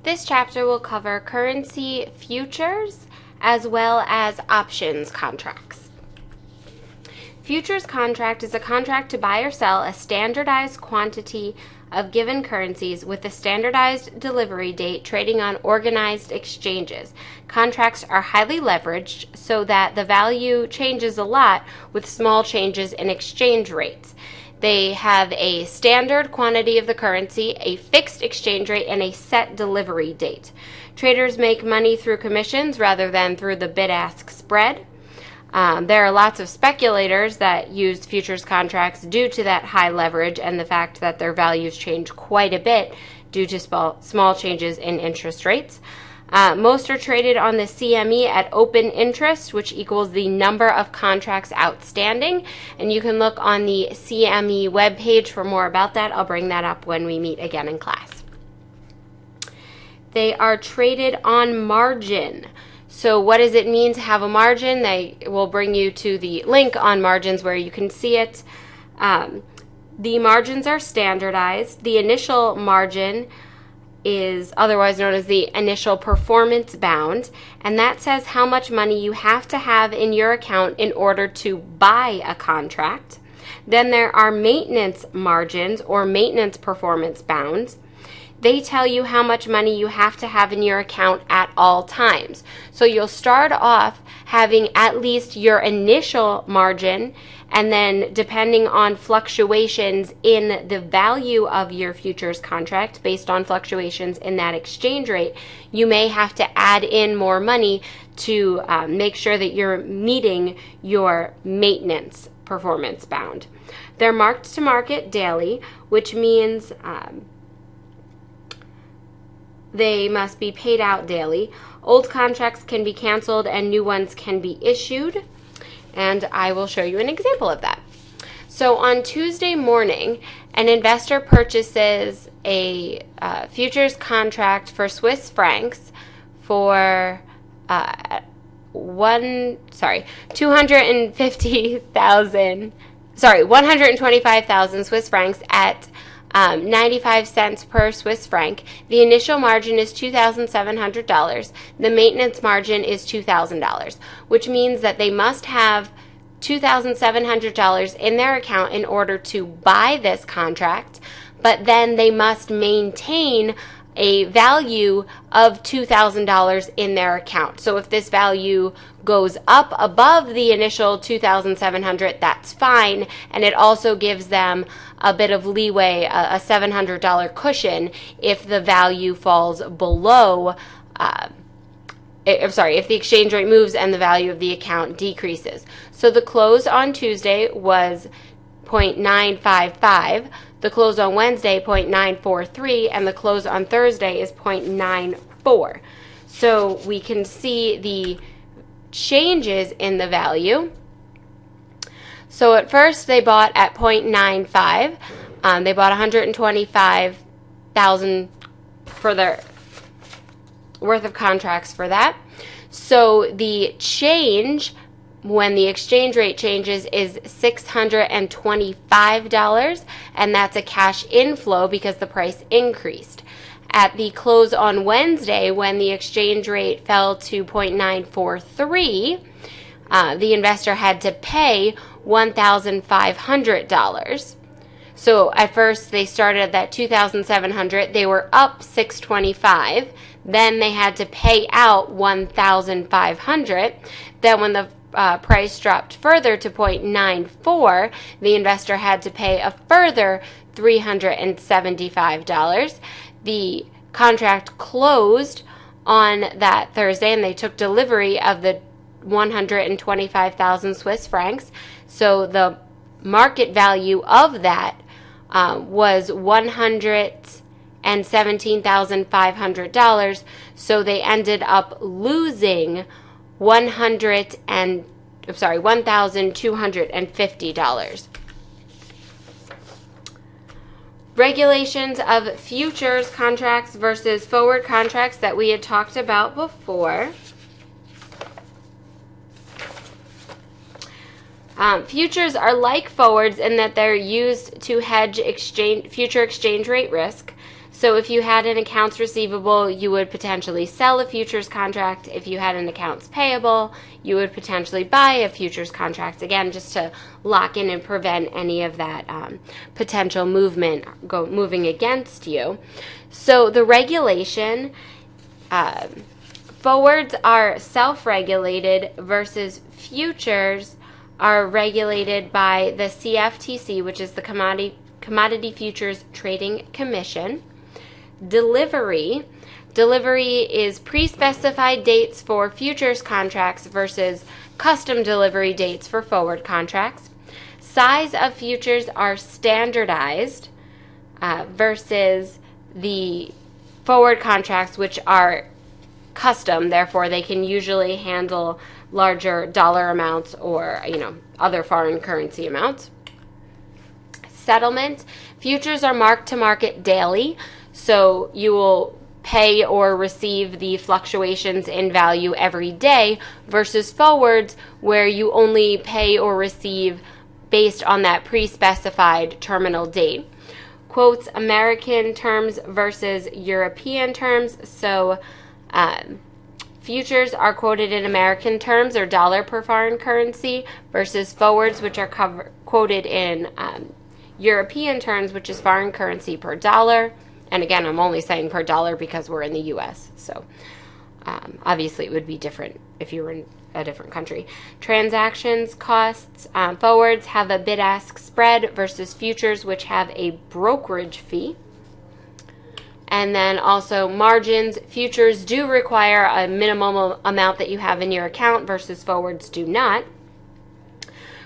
This chapter will cover currency futures as well as options contracts. Futures contract is a contract to buy or sell a standardized quantity of given currencies with a standardized delivery date trading on organized exchanges. Contracts are highly leveraged so that the value changes a lot with small changes in exchange rates. They have a standard quantity of the currency, a fixed exchange rate, and a set delivery date. Traders make money through commissions rather than through the bid-ask spread. There are lots of speculators that use futures contracts due to that high leverage and the fact that their values change quite a bit due to small changes in interest rates. Most are traded on the CME at open interest, which equals the number of contracts outstanding. And you can look on the CME webpage for more about that. I'll bring that up when we meet again in class. They are traded on margin. So what does it mean to have a margin? They will bring you to the link on margins where you can see it. The margins are standardized. The initial margin is otherwise known as the initial performance bound, and that says how much money you have to have in your account in order to buy a contract. Then there are maintenance margins or maintenance performance bounds. They tell you how much money you have to have in your account at all times. So you'll start off having at least your initial margin, and then depending on fluctuations in the value of your futures contract based on fluctuations in that exchange rate, you may have to add in more money to make sure that you're meeting your maintenance performance bound. They're marked to market daily, which means they must be paid out daily. Old contracts can be canceled and new ones can be issued, and I will show you an example of that. So on Tuesday morning, an investor purchases a futures contract for Swiss francs for 125,000 Swiss francs at 95 cents per Swiss franc. The initial margin is $2,700. The maintenance margin is $2,000, which means that they must have $2,700 in their account in order to buy this contract, but then they must maintain a value of $2,000 in their account. So if this value goes up above the initial $2,700, that's fine, and it also gives them a bit of leeway, a $700 cushion if the value falls below, if the exchange rate moves and the value of the account decreases. So the close on Tuesday was 0.955. The close on Wednesday, 0.943, and the close on Thursday is 0.94. So we can see the changes in the value. So at first they bought at 0.95. They bought 125,000 for their worth of contracts for that. So the change when the exchange rate changes is $625, and that's a cash inflow because the price increased. At the close on Wednesday, when the exchange rate fell to 0.943, the investor had to pay $1,500. So at first they started at that $2,700. They were up $625. Then they had to pay out $1,500. Then when the price dropped further to 0.94, the investor had to pay a further $375. The contract closed on that Thursday, and they took delivery of the 125,000 Swiss francs. So the market value of that was $117,500. So they ended up losing $1,250. Regulations of futures contracts versus forward contracts that we had talked about before. Futures are like forwards in that they're used to hedge future exchange rate risk. So if you had an accounts receivable, you would potentially sell a futures contract. If you had an accounts payable, you would potentially buy a futures contract, again, just to lock in and prevent any of that potential moving against you. So the regulation, forwards are self-regulated versus futures are regulated by the CFTC, which is the Commodity Futures Trading Commission. Delivery is pre-specified dates for futures contracts versus custom delivery dates for forward contracts. Size of futures are standardized versus the forward contracts, which are custom. Therefore, they can usually handle larger dollar amounts or, other foreign currency amounts. Settlement. Futures are marked to market daily, so you will pay or receive the fluctuations in value every day, versus forwards where you only pay or receive based on that pre-specified terminal date. Quotes American terms versus European terms. So futures are quoted in American terms or dollar per foreign currency versus forwards, which are quoted in European terms, which is foreign currency per dollar. And again, I'm only saying per dollar because we're in the U.S. So obviously it would be different if you were in a different country. Transactions costs. Forwards have a bid-ask spread versus futures, which have a brokerage fee. And then also margins. Futures do require a minimum amount that you have in your account versus forwards do not.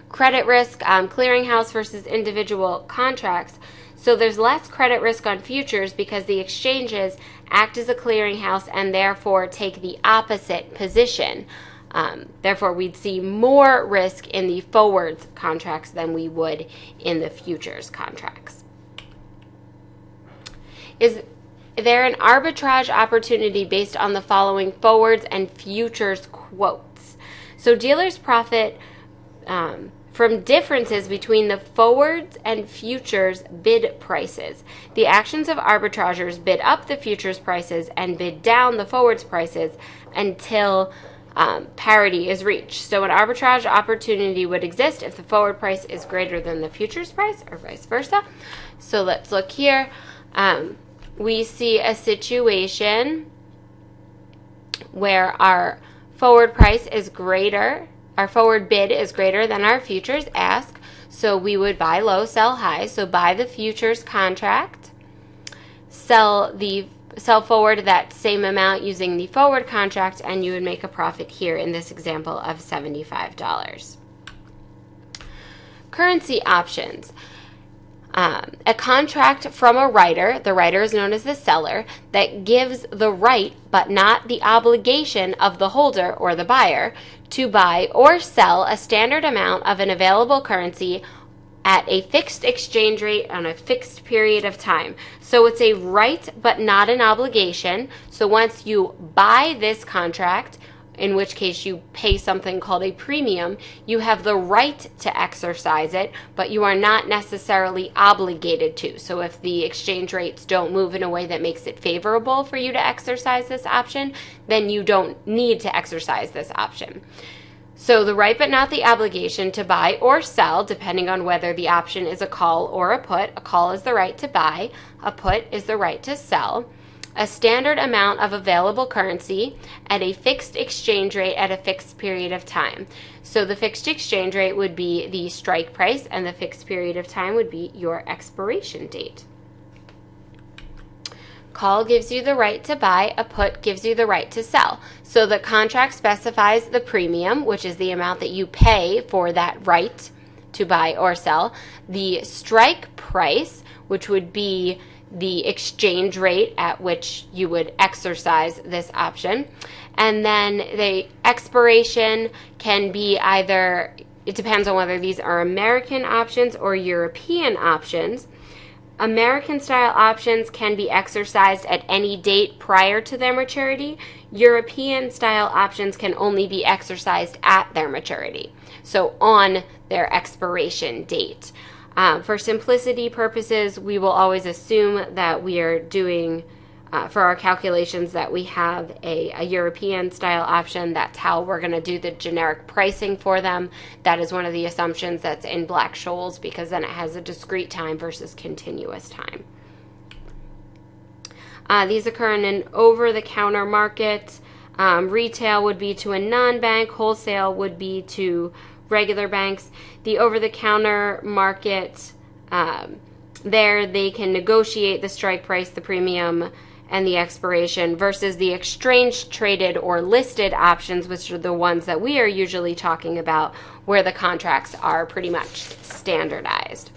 Credit risk, clearinghouse versus individual contracts. So there's less credit risk on futures because the exchanges act as a clearinghouse and therefore take the opposite position. Therefore, we'd see more risk in the forwards contracts than we would in the futures contracts. Is there an arbitrage opportunity based on the following forwards and futures quotes? So dealers profit from differences between the forwards and futures bid prices. The actions of arbitrageurs bid up the futures prices and bid down the forwards prices until parity is reached. So an arbitrage opportunity would exist if the forward price is greater than the futures price or vice versa. So let's look here. We see a situation where our forward price is greater, our forward bid is greater than our futures ask. So we would buy low, sell high. So buy the futures contract, sell forward that same amount using the forward contract, and you would make a profit here in this example of $75. Currency options. A contract from a writer, the writer is known as the seller, that gives the right but not the obligation of the holder or the buyer to buy or sell a standard amount of an available currency at a fixed exchange rate on a fixed period of time. So it's a right but not an obligation. So once you buy this contract, in which case you pay something called a premium, you have the right to exercise it, but you are not necessarily obligated to. So if the exchange rates don't move in a way that makes it favorable for you to exercise this option, then you don't need to exercise this option. So the right but not the obligation to buy or sell, depending on whether the option is a call or a put. A call is the right to buy, a put is the right to sell. A standard amount of available currency at a fixed exchange rate at a fixed period of time. So the fixed exchange rate would be the strike price, and the fixed period of time would be your expiration date. Call gives you the right to buy, a put gives you the right to sell. So the contract specifies the premium, which is the amount that you pay for that right to buy or sell. The strike price, which would be the exchange rate at which you would exercise this option. And then the expiration can be either, it depends on whether these are American options or European options. American style options can be exercised at any date prior to their maturity. European style options can only be exercised at their maturity, so on their expiration date. For simplicity purposes, we will always assume that we are doing, for our calculations, that we have a European style option. That's how we're going to do the generic pricing for them. That is one of the assumptions that's in Black-Scholes, because then it has a discrete time versus continuous time. These occur in an over-the-counter market. Retail would be to a non-bank. Wholesale would be to regular banks. The over-the-counter market, there they can negotiate the strike price, the premium, and the expiration, versus the exchange-traded or listed options, which are the ones that we are usually talking about, where the contracts are pretty much standardized.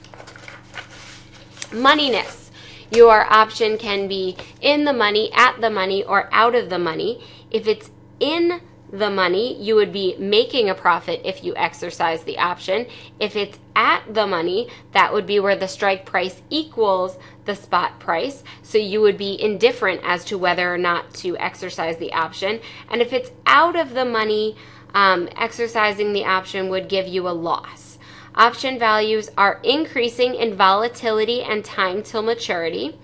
Moneyness. Your option can be in the money, at the money, or out of the money. If it's in the money, you would be making a profit if you exercise the option. If it's at the money, that would be where the strike price equals the spot price, so you would be indifferent as to whether or not to exercise the option. And if it's out of the money, exercising the option would give you a loss. Option values are increasing in volatility and time till maturity.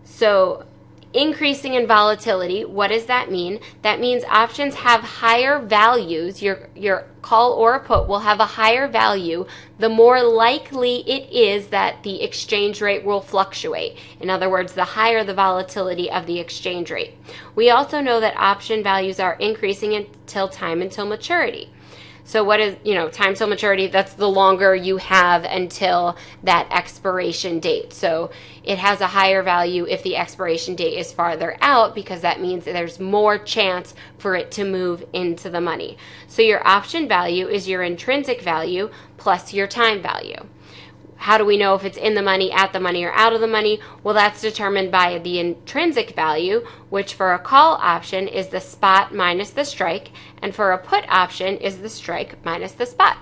So increasing in volatility, what does that mean? That means options have higher values. Your call or a put will have a higher value the more likely it is that the exchange rate will fluctuate. In other words, the higher the volatility of the exchange rate. We also know that option values are increasing until maturity. So what is, time till maturity? That's the longer you have until that expiration date. So it has a higher value if the expiration date is farther out, because that means that there's more chance for it to move into the money. So your option value is your intrinsic value plus your time value. How do we know if it's in the money, at the money, or out of the money? Well, that's determined by the intrinsic value, which for a call option is the spot minus the strike, and for a put option is the strike minus the spot.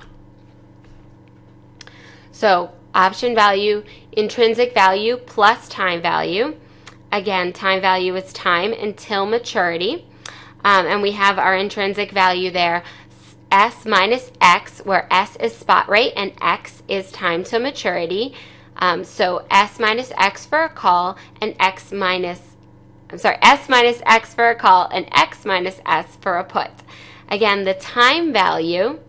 So option value, intrinsic value plus time value. Again, time value is time until maturity. And we have our intrinsic value there, S minus X, where S is spot rate and X is time to maturity. So S minus X for a call and S minus X for a call and X minus S for a put. Again, the time value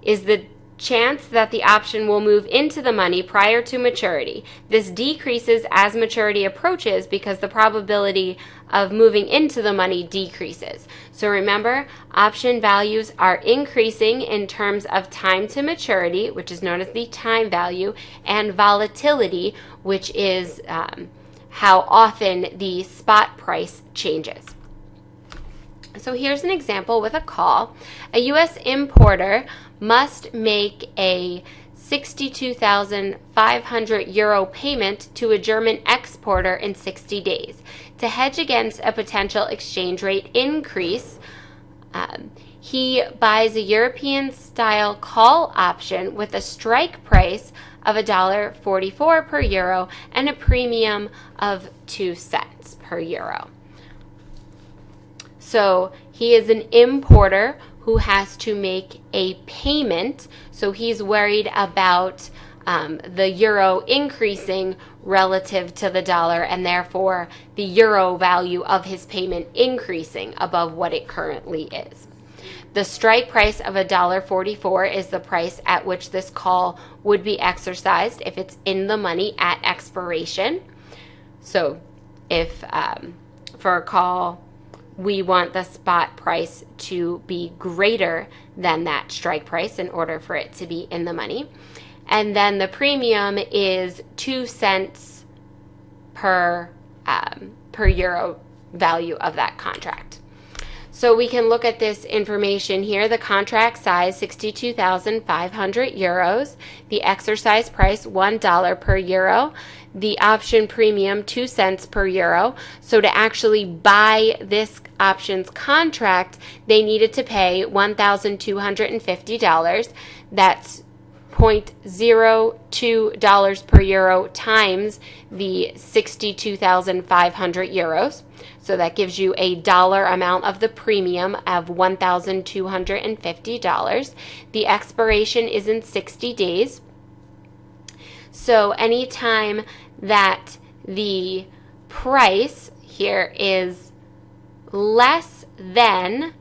is the chance that the option will move into the money prior to maturity. This decreases as maturity approaches because the probability of moving into the money decreases. So remember, option values are increasing in terms of time to maturity, which is known as the time value, and volatility, which is how often the spot price changes. So here's an example with a call. A U.S. importer must make a 62,500 euro payment to a German exporter in 60 days. To hedge against a potential exchange rate increase, he buys a European-style call option with a strike price of $1.44 per euro and a premium of 2 cents per euro. So he is an importer who has to make a payment, so he's worried about the euro increasing relative to the dollar, and therefore the euro value of his payment increasing above what it currently is. The strike price of $1.44 is the price at which this call would be exercised if it's in the money at expiration. So if for a call we want the spot price to be greater than that strike price in order for it to be in the money. And then the premium is 2 cents per euro value of that contract. So we can look at this information here. The contract size, 62,500 euros. The exercise price, $1 per euro. The option premium, 2 cents per euro. So to actually buy this options contract, they needed to pay $1,250. That's $0.02 per euro times the 62,500 euros. So that gives you a dollar amount of the premium of $1,250. The expiration is in 60 days. So anytime that the price here is less than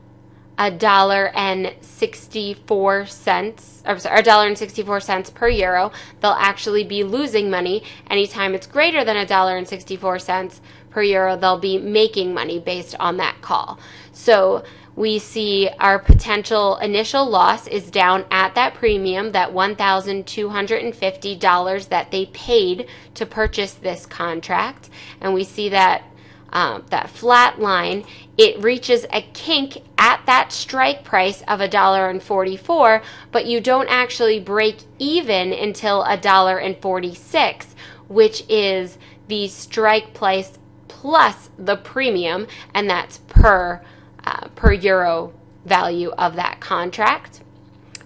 $1.64 per euro, they'll actually be losing money. Anytime it's greater than $1.64 per euro, they'll be making money based on that call. So we see our potential initial loss is down at that premium, that $1,250 that they paid to purchase this contract. And we see that that flat line, it reaches a kink at that strike price of $1.44, but you don't actually break even until $1.46, which is the strike price plus the premium, and that's per euro value of that contract.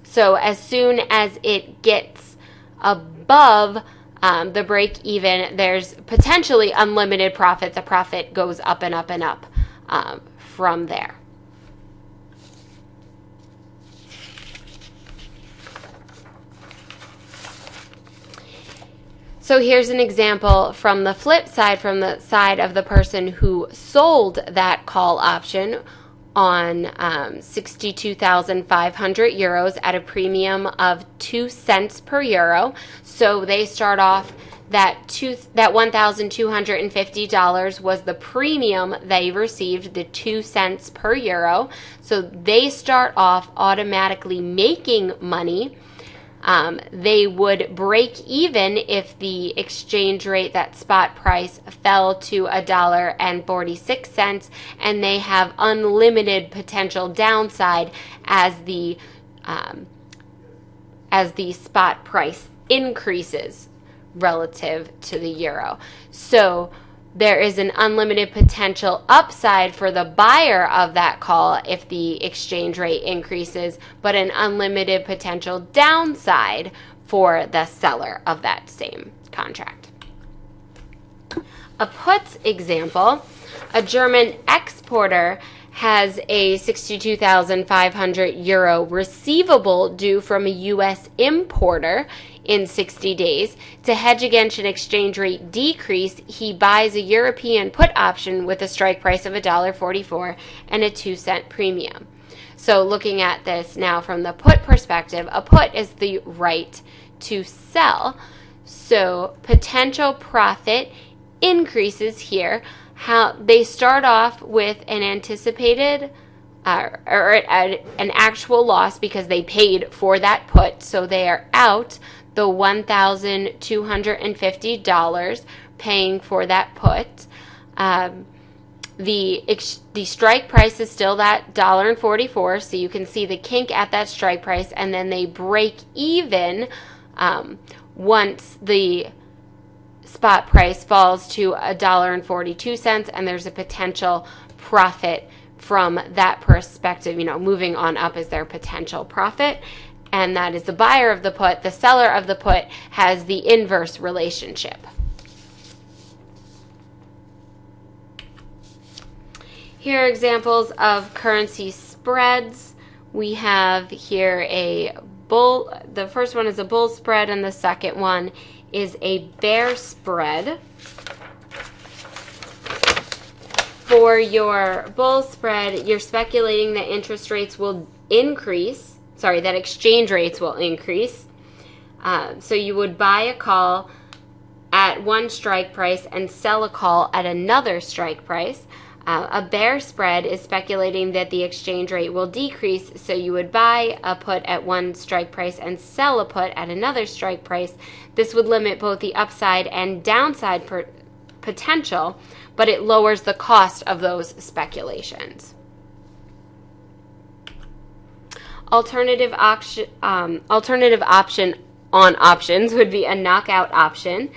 So as soon as it gets above the break even, there's potentially unlimited profit. The profit goes up and up and up from there. So here's an example from the flip side, from the side of the person who sold that call option on 62,500 euros at a premium of 2 cents per euro. So they start off that $1,250 was the premium they received, the 2 cents per euro. So they start off automatically making money. They would break even if the exchange rate, that spot price, fell to $1.46, and they have unlimited potential downside as the spot price increases relative to the euro. So there is an unlimited potential upside for the buyer of that call if the exchange rate increases, but an unlimited potential downside for the seller of that same contract. A puts example, a German exporter has a 62,500 euro receivable due from a U.S. importer in 60 days. To hedge against an exchange rate decrease, he buys a European put option with a strike price of $1.44 and a 2 cent premium. So looking at this now from the put perspective, a put is the right to sell. So potential profit increases here. How they start off with an anticipated or an actual loss because they paid for that put, so they are out the $1,250 paying for that put. The strike price is still that $1.44, so you can see the kink at that strike price, and then they break even once the spot price falls to $1.42, and there's a potential profit from that perspective. Moving on up is their potential profit, and that is the buyer of the put. The seller of the put has the inverse relationship. Here are examples of currency spreads. We have here the first one is a bull spread, and the second one is a bear spread. For your bull spread, you're speculating that interest rates will increase. That exchange rates will increase. So you would buy a call at one strike price and sell a call at another strike price. A bear spread is speculating that the exchange rate will decrease, so you would buy a put at one strike price and sell a put at another strike price. This would limit both the upside and downside potential, but it lowers the cost of those speculations. Alternative option on options would be a knockout option.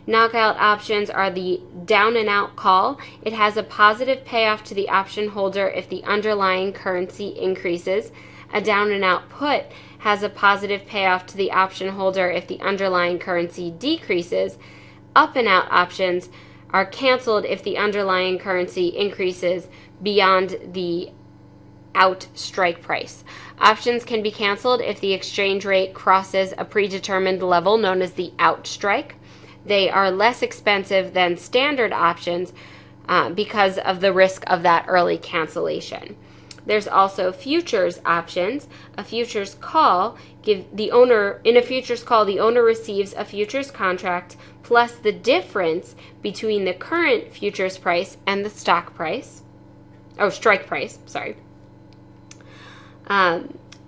Knockout options are the down and out call. It has a positive payoff to the option holder if the underlying currency increases. A down and out put has a positive payoff to the option holder if the underlying currency decreases. Up and out options are canceled if the underlying currency increases beyond the out strike price. Options can be canceled if the exchange rate crosses a predetermined level known as the out strike. They are less expensive than standard options because of the risk of that early cancellation. There's also futures options. A futures call in a futures call, the owner receives a futures contract plus the difference between the current futures price and the strike price.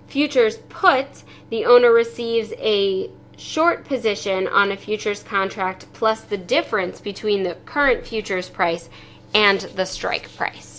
Futures put, the owner receives a short position on a futures contract plus the difference between the current futures price and the strike price.